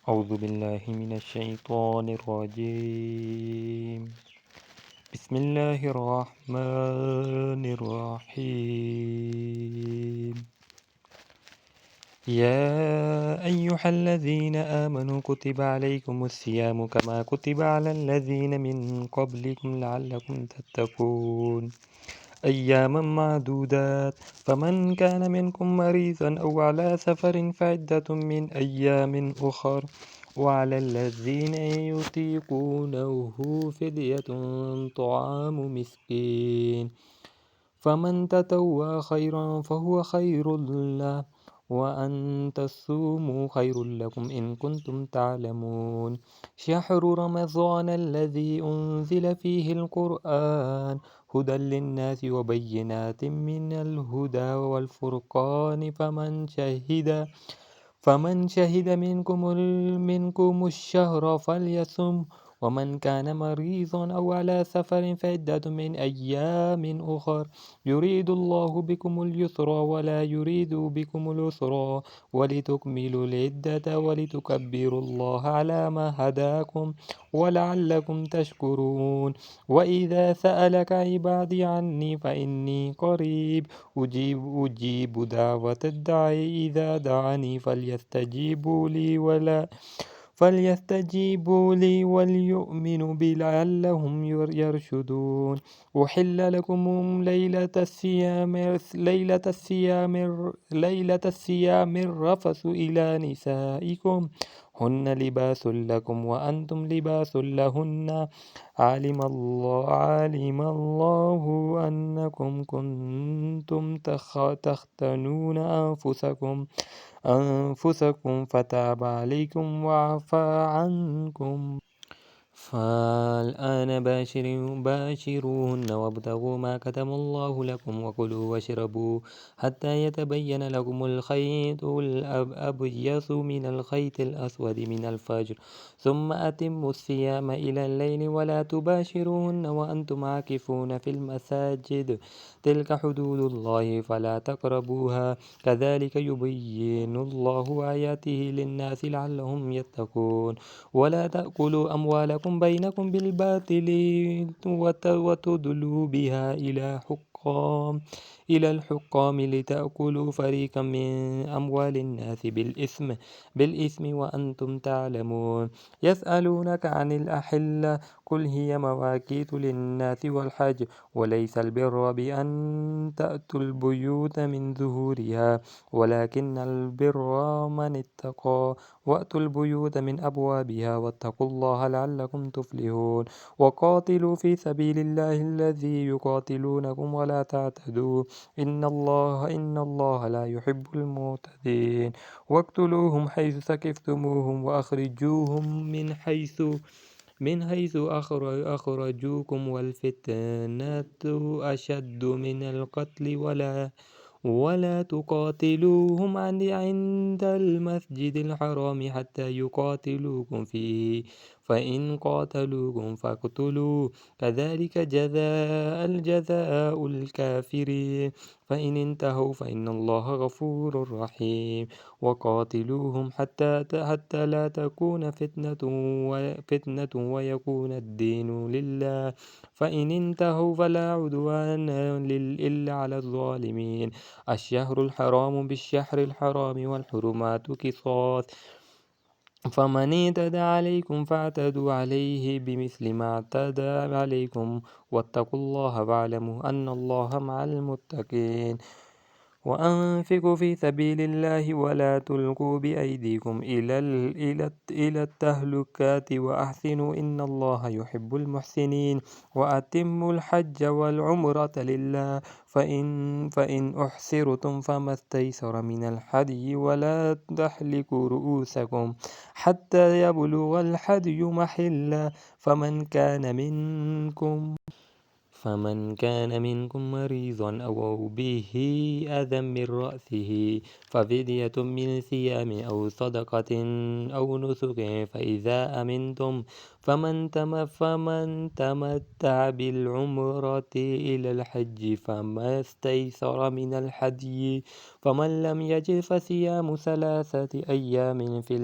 أعوذ بالله من الشيطان الرجيم. بسم الله الرحمن الرحيم. يا أيها الذين آمنوا كتب عليكم الصيام كما كتب على الذين من قبلكم لعلكم تتقون أياما معدودات، فمن كان منكم مريضا أو على سفر فعدة من أيام أخر، وعلى الذين يطيقونه فدية طعام مسكين، فمن تطوع خيرا فهو خير له، وأن تصوموا خير لكم إن كنتم تعلمون. شهر رمضان الذي أنزل فيه القرآن هدى للناس وبينات من الهدى والفرقان، فمن شهد منكم الشهر فليصم، ومن كان مريضا أو على سفر فعدة من أيام أخر، يريد الله بكم اليسر ولا يريد بكم العسر، ولتكملوا العدة ولتكبروا الله على ما هداكم ولعلكم تشكرون. وإذا سألك عبادي عني فإني قريب أجيب دعوة الداعي إذا دعاني، فليستجيبوا لي وليؤمنوا بي لعلهم يرشدون. أحل لكم ليلة الصيام الرفث إلى نسائكم هن لباس لكم وأنتم لباس لهن، علم الله أنكم كنتم تختنون أنفسكم فتاب عليكم وعفى عنكم، فالآن باشروهن وابتغوا ما كتب الله لكم وكلوا واشربوا حتى يتبين لكم الخيط الأبيض من الخيط الأسود من الفجر، ثم أتموا الصيام إلى الليل ولا تباشروهن وأنتم عاكفون في المساجد، تلك حدود الله فلا تقربوها، كذلك يبين الله آياته للناس لعلهم يتقون. ولا تأكلوا أموالكم بينكم بالباطل وتدلوا بها إلى الحكام لتأكلوا فريقا من أموال الناس بالإثم وأنتم تعلمون. يسألونك عن الأحلة قل هي مواقيت للناس والحج، وليس البر بأن تأتوا البيوت من ظهورها، ولكن البر من اتقى، وأتوا البيوت من أبوابها واتقوا الله لعلكم تفلحون. وقاتلوا في سبيل الله الذي يقاتلونكم ولا تعتدوا إن الله لا يحب المعتدين. واقتلوهم حيث ثقفتموهم وأخرجوهم من حيث أخرجوكم، والفتنة أشد من القتل، ولا تقاتلوهم عند المسجد الحرام حتى يقاتلوكم فيه، فإن قاتلوكم فاقتلوا، كذلك الجزاء الكافرين، فإن انتهوا فإن الله غفور رحيم. وقاتلوهم حتى لا تكون فتنة ويكون الدين لله، فإن انتهوا فلا عدوان إلا على الظالمين. الشهر الحرام بالشهر الحرام والحرمات قصاص، فمن اعتدى عليكم فاعتدوا عليه بمثل ما اعتدى عليكم، واتقوا الله واعلموا أن الله مع المتقين. وأنفقوا في سبيل الله ولا تلقوا بأيديكم إلى التهلكات وأحسنوا إن الله يحب المحسنين. وأتموا الحج والعمرة لله، فإن أحصرتم فما استيسر من الهدي، ولا تحلقوا رؤوسكم حتى يبلغ الهدي محله، فمن كان منكم مريضا أو به أذى من رأسه ففدية من صيام أو صدقة أو نسك، فإذا أمنتم فمن تمتع بالعمرة إلى الحج فما استيسر من الهدي، فمن لم يجد فصيام 3 أيام في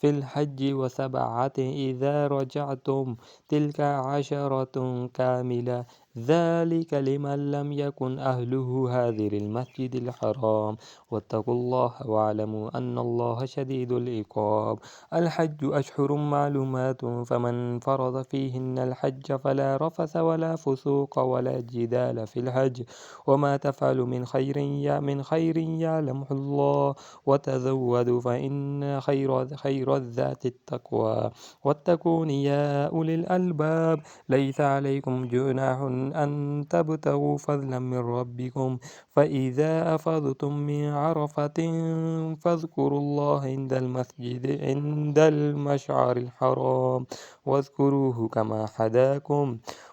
في الحج و7 إذا رجعتم تلك 10 كاملة ذلك لمن لم يكن أهله حاضر المسجد الحرام واتقوا الله واعلموا أن الله شديد العقاب الحج أشهر معلومات فمن فرض فيهن الحج فلا رفث ولا فسوق ولا جدال في الحج وما تفعل من خير يعلمه الله وتزودوا فإن خير الذات التقوى واتقون يا أولي الألباب ليس عليكم جناح أن تبتغوا فضلا من ربكم فإذا أفضتم من عرفة فاذكروا الله عند المشعر الحرام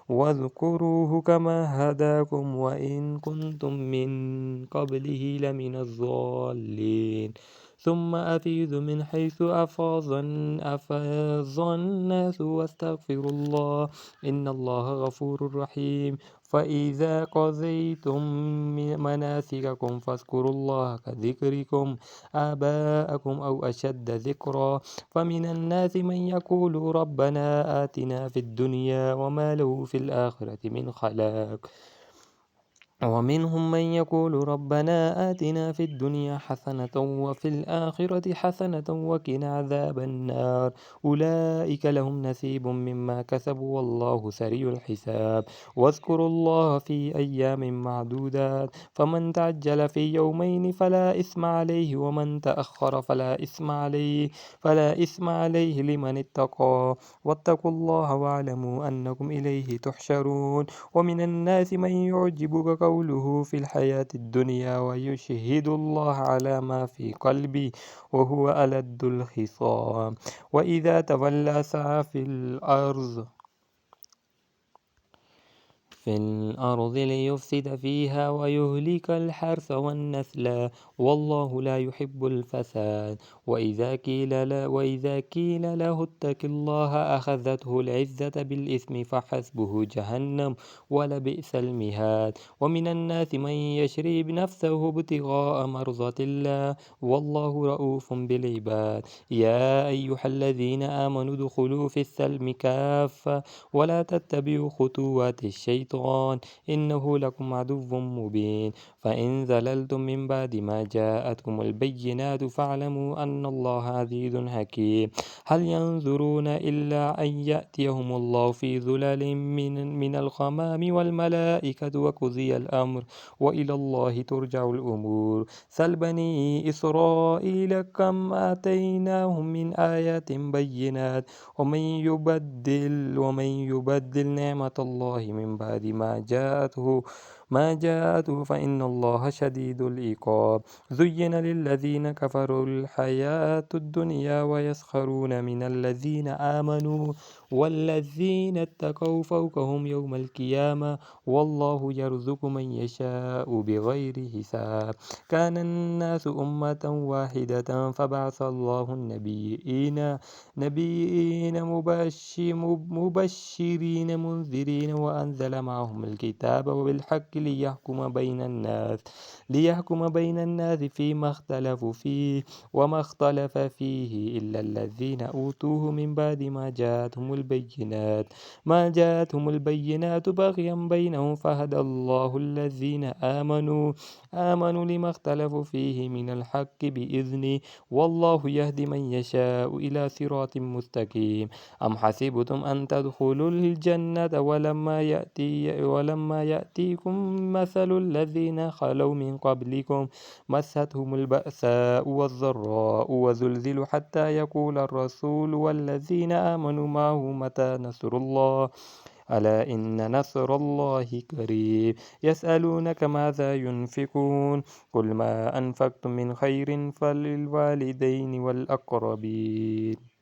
واذكروه كما هداكم وإن كنتم من قبله لمن الضالين ثم أفيضوا من حيث أفاض الناس واستغفروا الله إن الله غفور رحيم فإذا قضيتم مناسككم فاذكروا الله كذكركم آباءكم أو أشد ذكرا فمن الناس من يقول ربنا آتنا في الدنيا وما له في الآخرة من خلاق ومنهم من يقول ربنا آتنا في الدنيا حسنة وفي الآخرة حسنة وقنا عذاب النار أولئك لهم نصيب مما كسبوا والله سريع الحساب واذكروا الله في أيام معدودات فمن تعجل في يومين فلا إثم عليه ومن تأخر فلا إثم عليه لمن اتقى واتقوا الله واعلموا أنكم إليه تحشرون ومن الناس من يعجبك قوله في الحياة الدنيا ويشهد الله على ما في قلبه وهو ألد الخصام وإذا تولى سعى في الأرض ليفسد فيها ويهلك الحرث والنسل والله لا يحب الفساد وإذا قيل له اتق الله أخذته العزة بالإثم فحسبه جهنم ولبئس المهاد ومن الناس من يشري بنفسه ابتغاء مرضات الله والله رؤوف بالعباد يا أيها الذين آمنوا ادخلوا في السلم كافة ولا تتبعوا خطوات الشيطان إنه لكم عدو مبين فإن زللتم من بعد ما جاءتكم البينات فاعلموا أن الله عزيز حكيم هل ينظرون إلا أن يأتيهم الله في ظلال من الغمام والملائكة وقضي الأمر وإلى الله ترجع الأمور سل بني إسرائيل كم آتيناهم من آيات بينات ومن يبدل نعمة الله من بعد ما جاءته فإن الله شديد العقاب زين للذين كفروا الحياة الدنيا ويسخرون من الذين آمنوا والذين اتقوا فوقهم يوم القيامة والله يرزق من يشاء بغير حساب كان الناس أمة واحدة فبعث الله نبيين مبشرين منذرين وأنزل معهم الكتاب وبالحق ليحكم بين الناس فيما اختلفوا فيه وما اختلف فيه إلا الذين أوتوه من بعد ما جاءتهم البينات بغيا بينهم فهدى الله الذين آمنوا لما اختلفوا فيه من الحق بإذنه والله يهدي من يشاء إلى صراط مستقيم أم حسبتم أن تدخلوا الجنة ولما يأتيكم مثل الذين خلوا من قبلكم مستهم البأساء والضراء وزلزلوا حتى يقول الرسول والذين آمنوا معه متى نصر الله ألا إن نصر الله قريب يسألونك ماذا ينفقون قل ما أنفقتم من خير فللوالدين والأقربين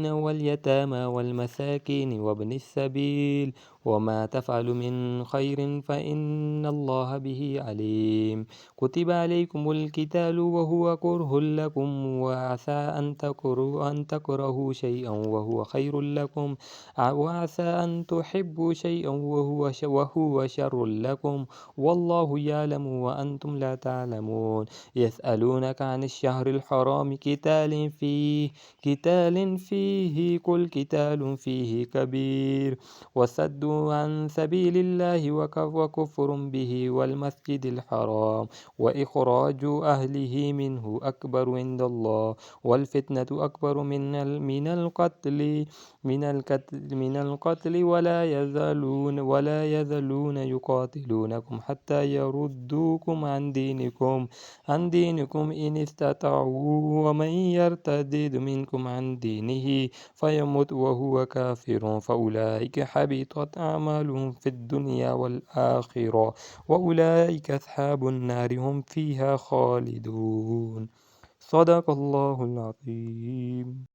واليتامى والمساكين وابن السبيل وما تفعل من خير فإن الله به عليم. كتب عليكم القتال وهو كره لكم وعسى أن تكرهوا شيئا وهو خير لكم وعسى أن تحبوا شيئا وهو شر لكم والله يعلم وأنتم لا تعلمون. يسألونك عن الشهر الحرام قتال فيه قل قتال فيه كبير وصد عن سبيل الله وكفر به والمسجد الحرام وإخراج أهله منه أكبر عند الله والفتنة أكبر من القتل ولا يزالون يقاتلونكم حتى يردوكم عن دينكم إن استطاعوا ومن يرتد منكم عن دينه فيمت وهو كافر فأولئك حبطت أعمالهم في الدنيا والآخرة وأولئك أصحاب النار هم فيها خالدون. صدق الله العظيم.